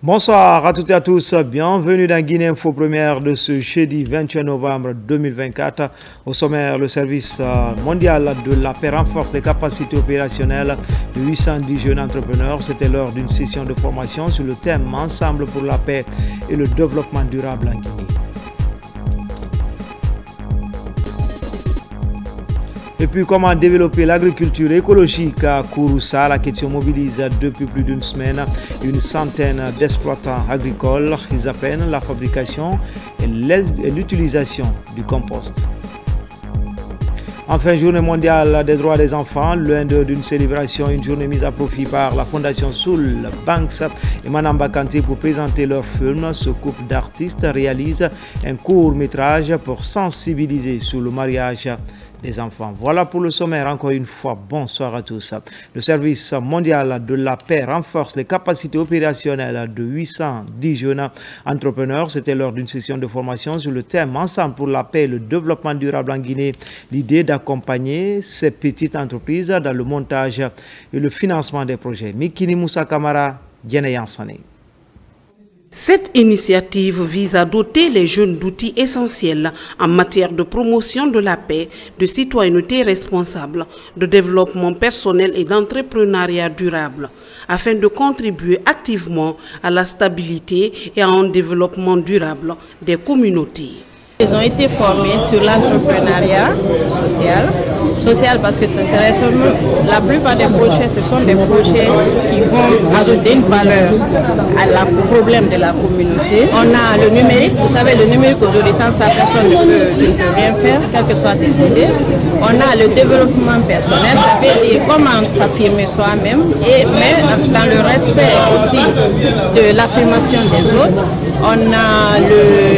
Bonsoir à toutes et à tous, bienvenue dans Guinée Info Première de ce jeudi 21 novembre 2024. Au sommaire, le service mondial de la paix renforce les capacités opérationnelles de 810 jeunes entrepreneurs. C'était lors d'une session de formation sur le thème Ensemble pour la paix et le développement durable en Guinée. Et puis, comment développer l'agriculture écologique à Kouroussa? La question mobilise depuis plus d'une semaine une centaine d'exploitants agricoles. Ils apprennent la fabrication et l'utilisation du compost. Enfin, journée mondiale des droits des enfants, loin d'une célébration, une journée mise à profit par la Fondation Soul Banks et Manamba Kanté pour présenter leur film. Ce couple d'artistes réalise un court-métrage pour sensibiliser sur le mariage des enfants. Voilà pour le sommaire. Encore une fois, bonsoir à tous. Le service mondial de la paix renforce les capacités opérationnelles de 810 jeunes entrepreneurs. C'était lors d'une session de formation sur le thème Ensemble pour la paix et le développement durable en Guinée. L'idée d'accompagner ces petites entreprises dans le montage et le financement des projets. Mikini Moussa Kamara, Guinée Yansane. Cette initiative vise à doter les jeunes d'outils essentiels en matière de promotion de la paix, de citoyenneté responsable, de développement personnel et d'entrepreneuriat durable, afin de contribuer activement à la stabilité et à un développement durable des communautés. Ils ont été formés sur l'entrepreneuriat social parce que ce serait seulement, la plupart des projets, ce sont des projets qui vont ajouter une valeur au problème de la communauté. On a le numérique, vous savez, le numérique aujourd'hui, sans ça, personne ne peut rien faire, quelles que soient tes idées. On a le développement personnel, ça veut dire comment s'affirmer soi-même, mais dans le respect aussi de l'affirmation des autres. On a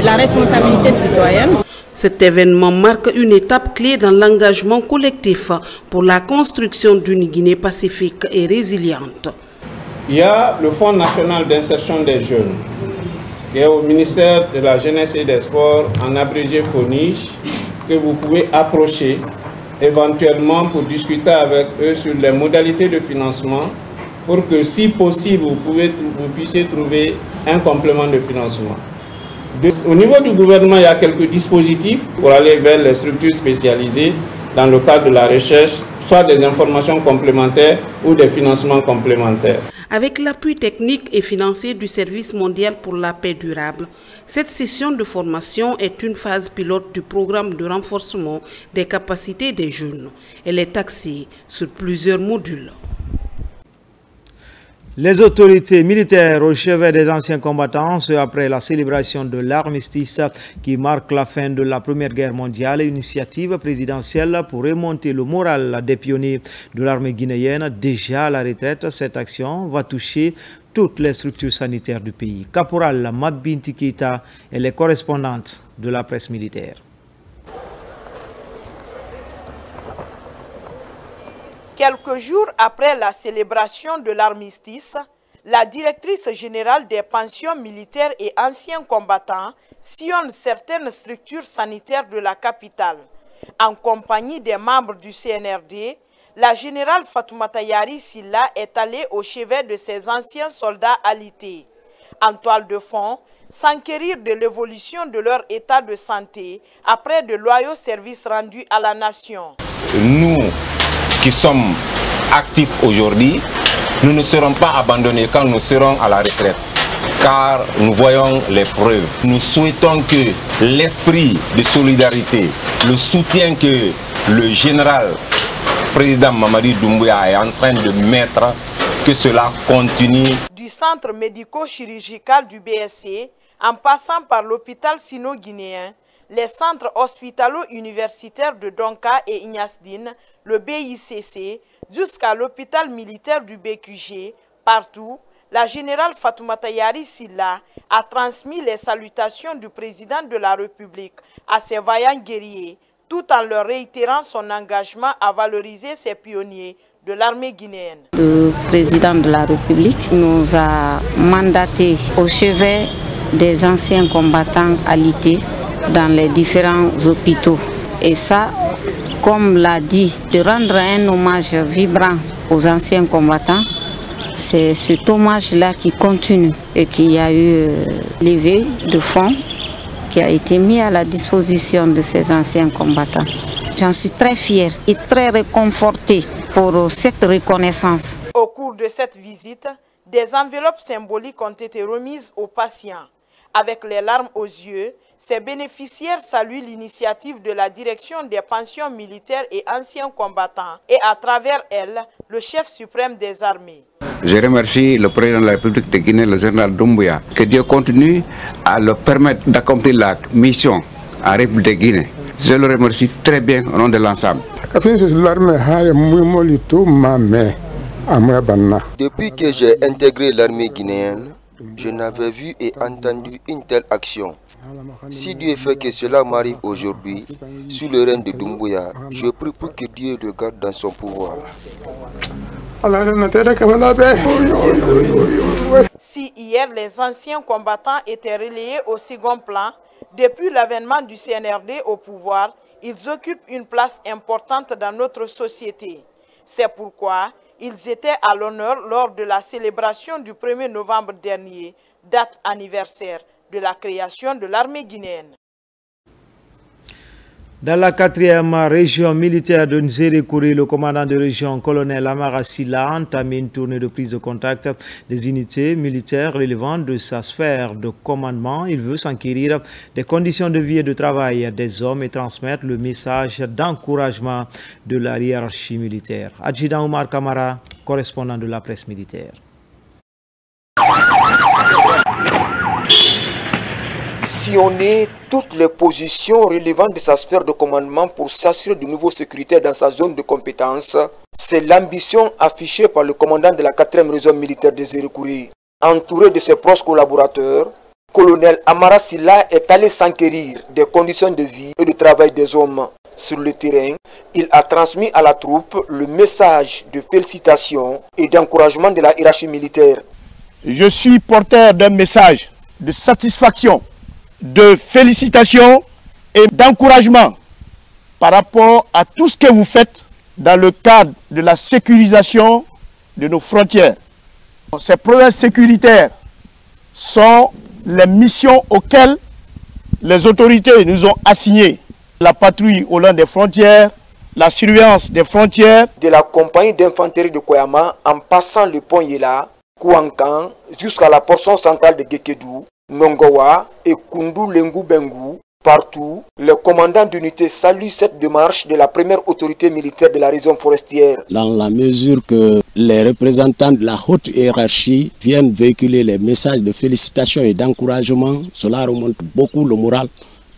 la responsabilité citoyenne. Cet événement marque une étape clé dans l'engagement collectif pour la construction d'une Guinée pacifique et résiliente. Il y a le Fonds national d'insertion des jeunes, qui est au ministère de la Jeunesse et des Sports, en abrégé FONIJ, que vous pouvez approcher éventuellement pour discuter avec eux sur les modalités de financement, pour que, si possible, vous puissiez trouver un complément de financement. Au niveau du gouvernement, il y a quelques dispositifs pour aller vers les structures spécialisées dans le cadre de la recherche, soit des informations complémentaires ou des financements complémentaires. Avec l'appui technique et financier du Service mondial pour la paix durable, cette session de formation est une phase pilote du programme de renforcement des capacités des jeunes. Elle est axée sur plusieurs modules. Les autorités militaires au chevet des anciens combattants, ce après la célébration de l'armistice qui marque la fin de la Première Guerre mondiale, initiative présidentielle pour remonter le moral des pionniers de l'armée guinéenne déjà à la retraite. Cette action va toucher toutes les structures sanitaires du pays. Caporal Mabinti Keita est la correspondante de la presse militaire. Quelques jours après la célébration de l'armistice, la directrice générale des pensions militaires et anciens combattants sillonne certaines structures sanitaires de la capitale. En compagnie des membres du CNRD, la générale Fatoumata Yari Silla est allée au chevet de ses anciens soldats alités. En toile de fond, s'enquérir de l'évolution de leur état de santé après de loyaux services rendus à la nation. Nous qui sommes actifs aujourd'hui, nous ne serons pas abandonnés quand nous serons à la retraite, car nous voyons les preuves. Nous souhaitons que l'esprit de solidarité, le soutien que le général président Mamadi Doumbouya est en train de mettre, que cela continue. Du centre médico-chirurgical du BSC, en passant par l'hôpital sino-guinéen, les centres hospitalo-universitaires de Donka et Ignasdine, le BICC, jusqu'à l'hôpital militaire du BQG, partout, la générale Fatoumata Yari Silla a transmis les salutations du président de la République à ses vaillants guerriers, tout en leur réitérant son engagement à valoriser ces pionniers de l'armée guinéenne. Le président de la République nous a mandaté au chevet des anciens combattants alités dans les différents hôpitaux. Et ça, comme l'a dit, de rendre un hommage vibrant aux anciens combattants, C'est cet hommage-là qui continue et qu'il y a eu levée de fonds qui a été mis à la disposition de ces anciens combattants. J'en suis très fière et très réconfortée pour cette reconnaissance. Au cours de cette visite, des enveloppes symboliques ont été remises aux patients. Avec les larmes aux yeux, ces bénéficiaires saluent l'initiative de la direction des pensions militaires et anciens combattants et à travers elle, le chef suprême des armées. Je remercie le président de la République de Guinée, le général Doumbouya, que Dieu continue à le permettre d'accomplir la mission en République de Guinée. Je le remercie très bien au nom de l'ensemble. Depuis que j'ai intégré l'armée guinéenne, je n'avais vu et entendu une telle action. Si Dieu fait que cela m'arrive aujourd'hui, sous le règne de Doumbouya, je prie pour que Dieu le garde dans son pouvoir. Si hier les anciens combattants étaient relayés au second plan, depuis l'avènement du CNRD au pouvoir, ils occupent une place importante dans notre société. C'est pourquoi ils étaient à l'honneur lors de la célébration du 1er novembre dernier, date anniversaire de la création de l'armée guinéenne. Dans la 4e région militaire de Nzérékouré, le commandant de région, colonel Amara Silla, a entamé une tournée de prise de contact des unités militaires relevant de sa sphère de commandement. Il veut s'enquérir des conditions de vie et de travail des hommes et transmettre le message d'encouragement de la hiérarchie militaire. Adjudant Omar Kamara, correspondant de la presse militaire. Sillonner toutes les positions relevant de sa sphère de commandement pour s'assurer du niveau sécuritaire dans sa zone de compétence, c'est l'ambition affichée par le commandant de la 4e région militaire de Nzérékouré. Entouré de ses proches collaborateurs, colonel Amara Silla est allé s'enquérir des conditions de vie et de travail des hommes. Sur le terrain, il a transmis à la troupe le message de félicitations et d'encouragement de la hiérarchie militaire. Je suis porteur d'un message de satisfaction, de félicitations et d'encouragement par rapport à tout ce que vous faites dans le cadre de la sécurisation de nos frontières. Ces problèmes sécuritaires sont les missions auxquelles les autorités nous ont assignées. La patrouille au long des frontières, la surveillance des frontières. De la compagnie d'infanterie de Koyama en passant le pont Yela, Kouankan, jusqu'à la portion centrale de Gekedou, Nongowa et Kundu Lengu Bengu, partout, le commandant d'unité salue cette démarche de la première autorité militaire de la région forestière. Dans la mesure que les représentants de la haute hiérarchie viennent véhiculer les messages de félicitations et d'encouragement, cela remonte beaucoup le moral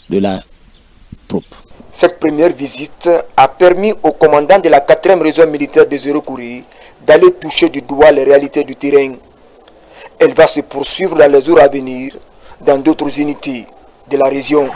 de la troupe. Cette première visite a permis au commandant de la 4e région militaire de Nzérékouré d'aller toucher du doigt les réalités du terrain. Elle va se poursuivre dans les jours à venir dans d'autres unités de la région.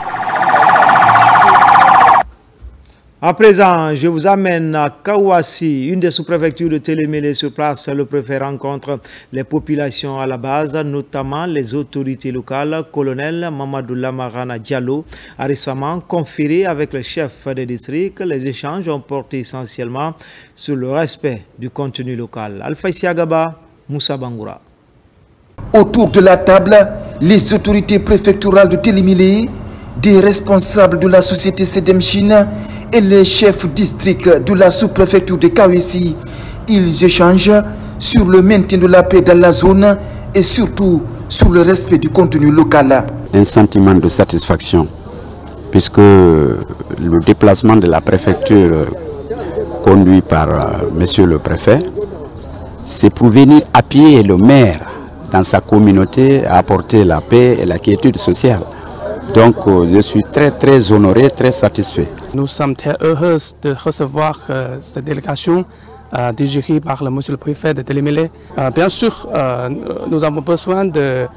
À présent, je vous amène à Kawassi, une des sous-préfectures de Télémélé. Sur place, le préfet rencontre les populations à la base, notamment les autorités locales. Colonel Mamadou Lamarana Diallo a récemment conféré avec le chef des districts. Les échanges ont porté essentiellement sur le respect du contenu local. Alpha Siagaba, Moussa Bangoura. Autour de la table, les autorités préfectorales de Télémélé, des responsables de la société CEDEM Chine et les chefs districts de la sous-préfecture de Kawessi. Ils échangent sur le maintien de la paix dans la zone et surtout sur le respect du contenu local. Un sentiment de satisfaction puisque le déplacement de la préfecture conduit par monsieur le préfet, c'est pour venir appuyer le maire dans sa communauté à apporter la paix et la quiétude sociale. Donc je suis très honoré, très satisfait. Nous sommes très heureux de recevoir cette délégation dirigée par monsieur le préfet de Télémélé. Bien sûr, nous avons besoin de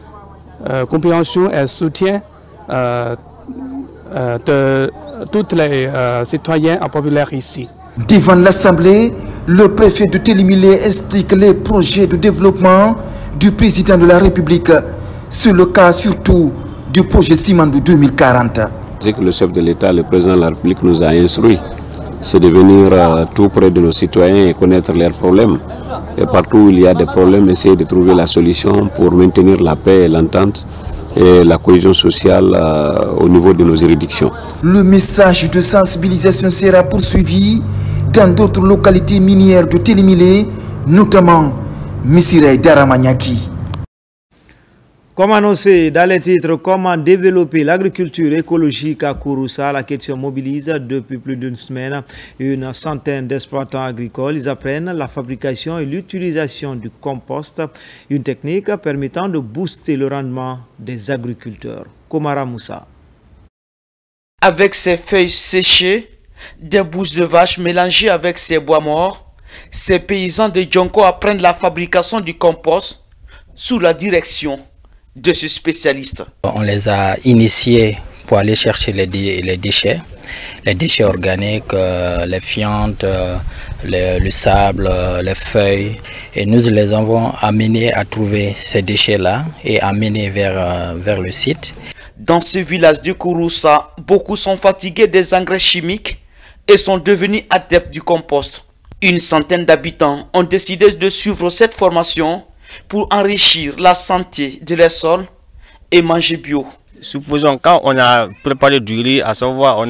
compréhension et soutien de tous les citoyens populaires ici. Devant l'Assemblée, le préfet de Télémélé explique les projets de développement du président de la République. C'est le cas surtout du projet Simandou 2040. C'est que le chef de l'État, le président de la République nous a instruit, c'est de venir tout près de nos citoyens et connaître leurs problèmes. et partout où il y a des problèmes, essayer de trouver la solution pour maintenir la paix et l'entente et la cohésion sociale au niveau de nos juridictions. Le message de sensibilisation sera poursuivi dans d'autres localités minières de Télémilé, notamment Missirah et Daramaniaki. Comme annoncé dans les titres, comment développer l'agriculture écologique à Kouroussa, la question mobilise depuis plus d'une semaine une centaine d'exploitants agricoles. Ils apprennent la fabrication et l'utilisation du compost, une technique permettant de booster le rendement des agriculteurs. Komara Moussa. Avec ses feuilles séchées, des bousses de vache mélangées avec ses bois morts, ces paysans de Djonko apprennent la fabrication du compost sous la direction de ce spécialiste. On les a initiés pour aller chercher les déchets organiques, les fientes, le sable, les feuilles. Et nous les avons amenés à trouver ces déchets-là et amenés vers le site. Dans ce village de Kouroussa, beaucoup sont fatigués des engrais chimiques et sont devenus adeptes du compost. Une centaine d'habitants ont décidé de suivre cette formation pour enrichir la santé de leurs sols et manger bio. Supposons quand on a préparé du riz, à savoir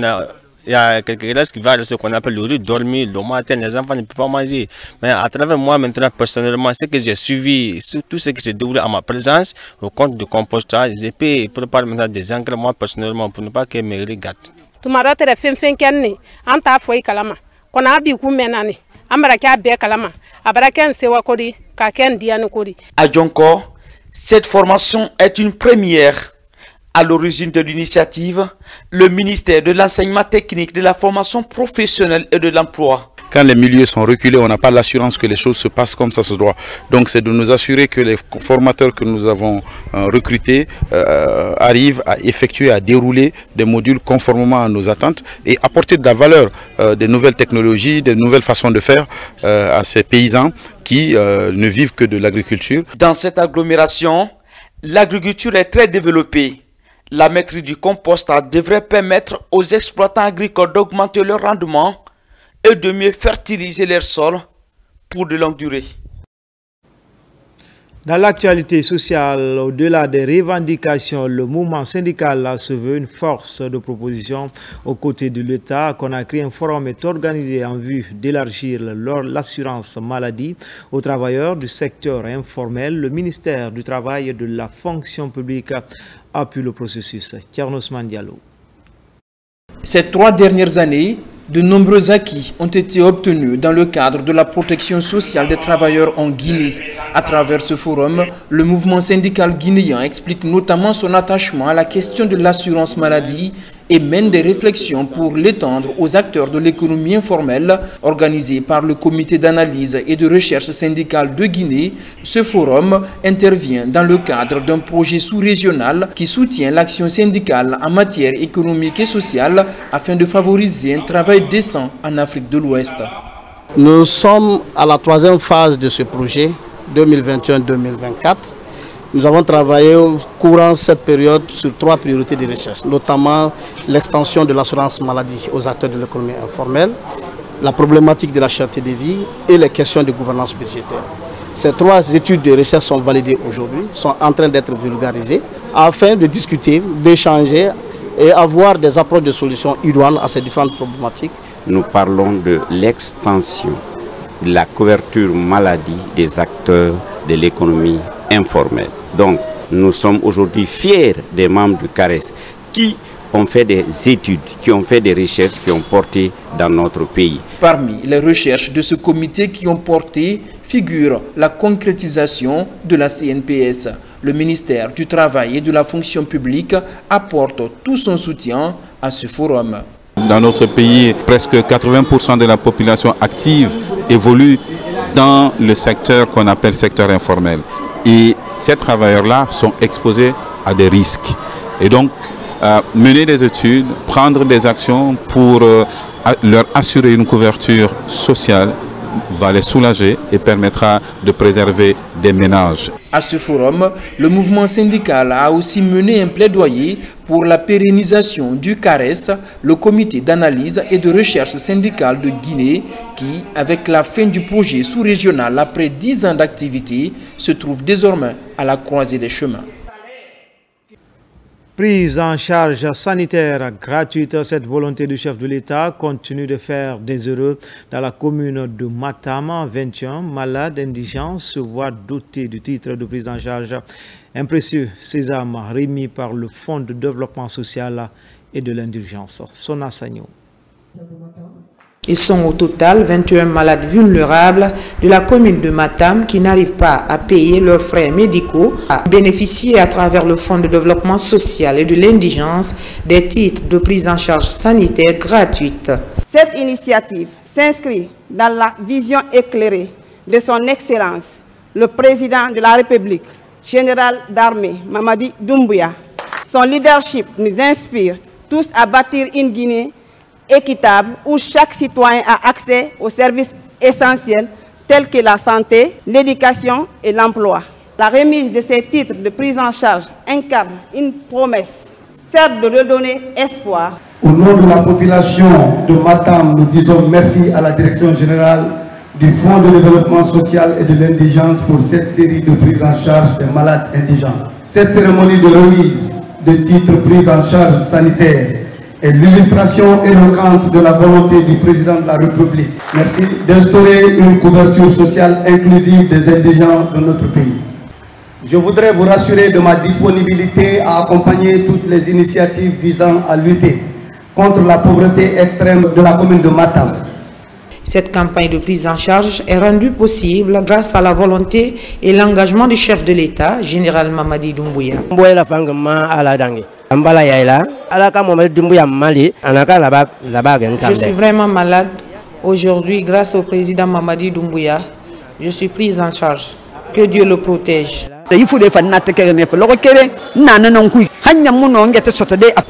il y a quelque chose qui va à ce qu'on appelle le riz dormi, le matin, les enfants ne peuvent pas manger. Mais à travers moi maintenant personnellement, ce que j'ai suivi, tout ce qui s'est déroulé à ma présence, au compte du compostage, j'ai pu préparer maintenant des engrais moi personnellement pour ne pas que mes riz gâtent. À Djonko, cette formation est une première. À l'origine de l'initiative, le ministère de l'enseignement technique, de la formation professionnelle et de l'emploi. Quand les milieux sont reculés, on n'a pas l'assurance que les choses se passent comme ça se doit. Donc c'est de nous assurer que les formateurs que nous avons recrutés arrivent à effectuer, à dérouler des modules conformément à nos attentes et apporter de la valeur, des nouvelles technologies, des nouvelles façons de faire à ces paysans qui ne vivent que de l'agriculture. Dans cette agglomération, l'agriculture est très développée. La maîtrise du compostage devrait permettre aux exploitants agricoles d'augmenter leur rendement et de mieux fertiliser leurs sols pour de longue durée. Dans l'actualité sociale, au-delà des revendications, le mouvement syndical se veut une force de proposition aux côtés de l'État. Conakry, un forum est organisé en vue d'élargir l'assurance maladie aux travailleurs du secteur informel. Le ministère du Travail et de la Fonction publique appuie le processus. Tchernosman Diallo. Ces 3 dernières années, de nombreux acquis ont été obtenus dans le cadre de la protection sociale des travailleurs en Guinée. À travers ce forum, le mouvement syndical guinéen explique notamment son attachement à la question de l'assurance maladie et mène des réflexions pour l'étendre aux acteurs de l'économie informelle. Organisé par le comité d'analyse et de recherche syndicale de Guinée, ce forum intervient dans le cadre d'un projet sous-régional qui soutient l'action syndicale en matière économique et sociale afin de favoriser un travail décent en Afrique de l'Ouest. Nous sommes à la 3e phase de ce projet, 2021-2024. Nous avons travaillé courant cette période sur 3 priorités de recherche, notamment l'extension de l'assurance maladie aux acteurs de l'économie informelle, la problématique de la cherté des vies et les questions de gouvernance budgétaire. Ces 3 études de recherche sont validées aujourd'hui, sont en train d'être vulgarisées, afin de discuter, d'échanger et avoir des approches de solutions idoines à ces différentes problématiques. Nous parlons de l'extension de la couverture maladie des acteurs de l'économie informelle. Donc, nous sommes aujourd'hui fiers des membres du CARES qui ont fait des études, qui ont fait des recherches qui ont porté dans notre pays. Parmi les recherches de ce comité qui ont porté figure la concrétisation de la CNPS. Le ministère du Travail et de la Fonction publique apporte tout son soutien à ce forum. Dans notre pays, presque 80% de la population active évolue dans le secteur qu'on appelle secteur informel. Et ces travailleurs-là sont exposés à des risques. Et donc, mener des études, prendre des actions pour leur assurer une couverture sociale va les soulager et permettra de préserver des ménages. À ce forum, le mouvement syndical a aussi mené un plaidoyer pour la pérennisation du CARES, le comité d'analyse et de recherche syndicale de Guinée, qui, avec la fin du projet sous-régional après 10 ans d'activité, se trouve désormais à la croisée des chemins. Prise en charge sanitaire gratuite, cette volonté du chef de l'État continue de faire des heureux dans la commune de Matam. 21 malades indigents se voient dotés du titre de prise en charge. Un précieux sésame remis par le Fonds de développement social et de l'indulgence. Sona Sagno. Ils sont au total 21 malades vulnérables de la commune de Matam qui n'arrivent pas à payer leurs frais médicaux, à bénéficier à travers le Fonds de développement social et de l'indigence des titres de prise en charge sanitaire gratuite. Cette initiative s'inscrit dans la vision éclairée de son Excellence, le Président de la République, Général d'armée Mamadi Doumbouya. Son leadership nous inspire tous à bâtir une Guinée équitable où chaque citoyen a accès aux services essentiels tels que la santé, l'éducation et l'emploi. La remise de ces titres de prise en charge incarne une promesse, certes de redonner espoir. Au nom de la population de Matam, nous disons merci à la Direction générale du Fonds de développement social et de l'indigence pour cette série de prises en charge des malades indigents. Cette cérémonie de remise de titres prise en charge sanitaire est l'illustration éloquente de la volonté du président de la République. Merci d'instaurer une couverture sociale inclusive des indigents de notre pays. Je voudrais vous rassurer de ma disponibilité à accompagner toutes les initiatives visant à lutter contre la pauvreté extrême de la commune de Matam. Cette campagne de prise en charge est rendue possible grâce à la volonté et l'engagement du chef de l'État, Général Mamadi Doumbouya. Je suis vraiment malade. Aujourd'hui, grâce au président Mamadi Doumbouya, je suis prise en charge. Que Dieu le protège.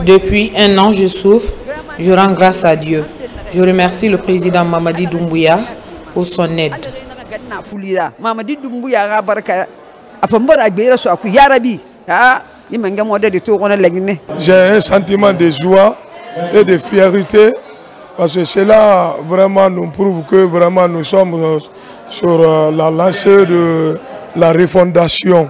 Depuis un an, je souffre. Je rends grâce à Dieu. Je remercie le président Mamadi Doumbouya pour son aide. J'ai un sentiment de joie et de fierté parce que cela vraiment nous prouve que vraiment nous sommes sur la lancée de la refondation.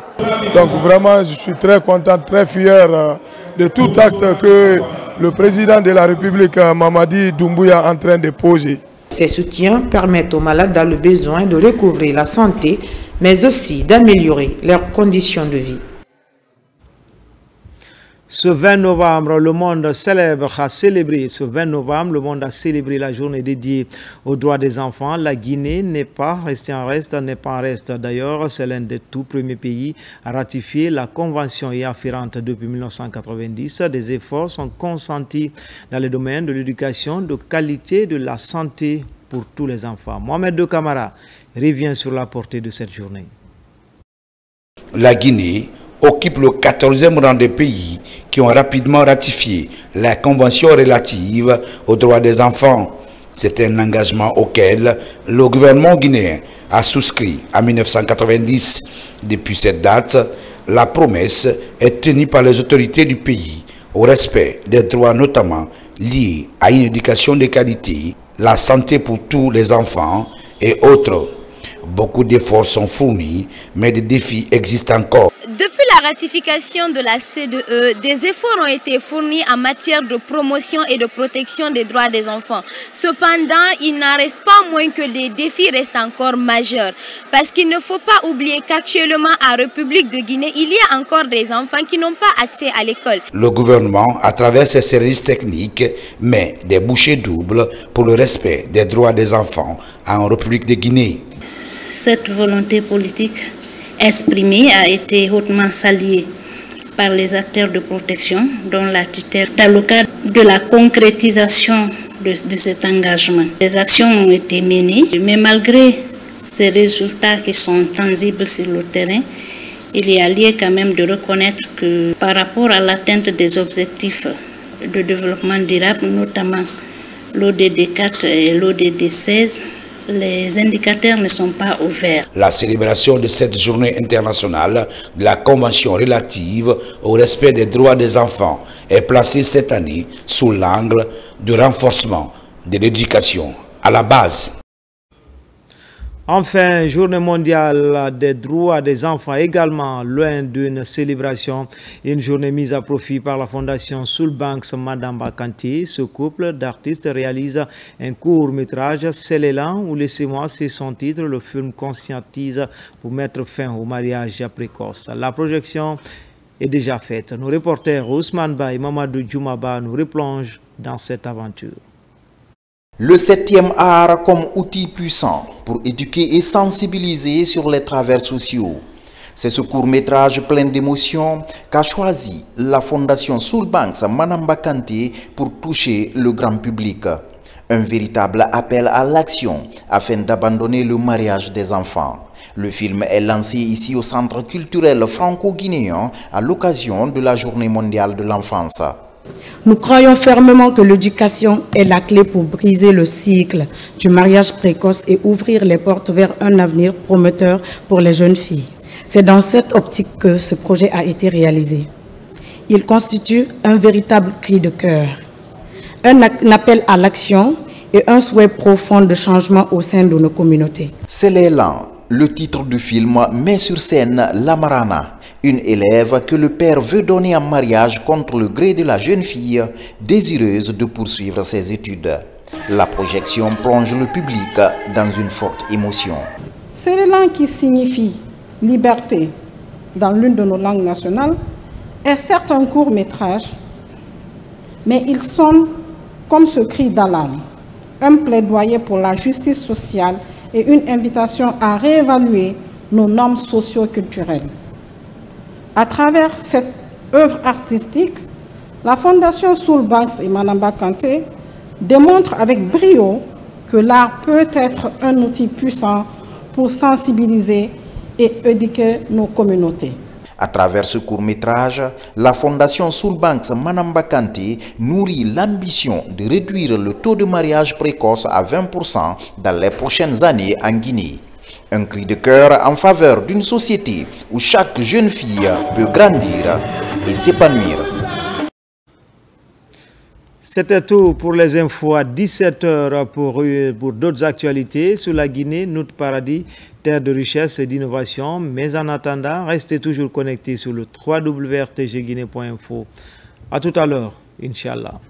Donc vraiment je suis très content, très fier de tout acte que le président de la République, Mamadi Doumbouya, est en train de poser. Ces soutiens permettent aux malades dans le besoin de recouvrer la santé, mais aussi d'améliorer leurs conditions de vie. Ce 20 novembre, le monde a célébré la journée dédiée aux droits des enfants. La Guinée n'est pas en reste. D'ailleurs, c'est l'un des tout premiers pays à ratifier la convention y afférente depuis 1990. Des efforts sont consentis dans le domaine de l'éducation, de qualité, de la santé pour tous les enfants. Mohamed De Camara revient sur la portée de cette journée. La Guinée occupe le 14e rang des pays qui ont rapidement ratifié la Convention relative aux droits des enfants. C'est un engagement auquel le gouvernement guinéen a souscrit en 1990. Depuis cette date, la promesse est tenue par les autorités du pays au respect des droits notamment liés à une éducation de qualité, la santé pour tous les enfants et autres. Beaucoup d'efforts sont fournis, mais des défis existent encore. Depuis la ratification de la CDE, des efforts ont été fournis en matière de promotion et de protection des droits des enfants. Cependant, il n'en reste pas moins que les défis restent encore majeurs. Parce qu'il ne faut pas oublier qu'actuellement, en République de Guinée, il y a encore des enfants qui n'ont pas accès à l'école. Le gouvernement, à travers ses services techniques, met des bouchées doubles pour le respect des droits des enfants en République de Guinée. Cette volonté politique exprimée a été hautement saluée par les acteurs de protection, dont la tutelle, dans le cadre de la concrétisation de cet engagement. Les actions ont été menées, mais malgré ces résultats qui sont tangibles sur le terrain, il y a lieu quand même de reconnaître que par rapport à l'atteinte des objectifs de développement durable, notamment l'ODD 4 et l'ODD 16, les indicateurs ne sont pas au vert. La célébration de cette journée internationale de la Convention relative au respect des droits des enfants est placée cette année sous l'angle du renforcement de l'éducation à la base. Enfin, journée mondiale des droits des enfants également, loin d'une célébration, une journée mise à profit par la fondation Soulbanks Madamba Kanté. Ce couple d'artistes réalise un court-métrage, C'est l'élan, ou Laissez-moi, c'est son titre. Le film conscientise pour mettre fin au mariage précoce. La projection est déjà faite. Nos reporters Ousmane Ba et Mamadou Djoumaba nous replongent dans cette aventure. Le 7e art comme outil puissant pour éduquer et sensibiliser sur les travers sociaux. C'est ce court-métrage plein d'émotions qu'a choisi la fondation Soulbanks Madamba Kanté pour toucher le grand public. Un véritable appel à l'action afin d'abandonner le mariage des enfants. Le film est lancé ici au Centre culturel franco-guinéen à l'occasion de la Journée mondiale de l'enfance. Nous croyons fermement que l'éducation est la clé pour briser le cycle du mariage précoce et ouvrir les portes vers un avenir prometteur pour les jeunes filles. C'est dans cette optique que ce projet a été réalisé. Il constitue un véritable cri de cœur, un appel à l'action et un souhait profond de changement au sein de nos communautés. C'est l'élan. Le titre du film met sur scène Lamarana, une élève que le père veut donner en mariage contre le gré de la jeune fille, désireuse de poursuivre ses études. La projection plonge le public dans une forte émotion. C'est l'élan qui signifie liberté dans l'une de nos langues nationales est certes un court métrage, mais il sonne comme ce cri d'alarme, un plaidoyer pour la justice sociale et une invitation à réévaluer nos normes socio-culturelles. À travers cette œuvre artistique, la Fondation Soulbanks et Madamba Kanté démontre avec brio que l'art peut être un outil puissant pour sensibiliser et éduquer nos communautés. À travers ce court-métrage, la Fondation Soulbanks Madamba Kanté nourrit l'ambition de réduire le taux de mariage précoce à 20% dans les prochaines années en Guinée. Un cri de cœur en faveur d'une société où chaque jeune fille peut grandir et s'épanouir. C'était tout pour les infos à 17h pour d'autres actualités sur la Guinée, notre paradis, terre de richesse et d'innovation. Mais en attendant, restez toujours connectés sur le www.rtgguinée.info. À tout à l'heure, Inch'Allah.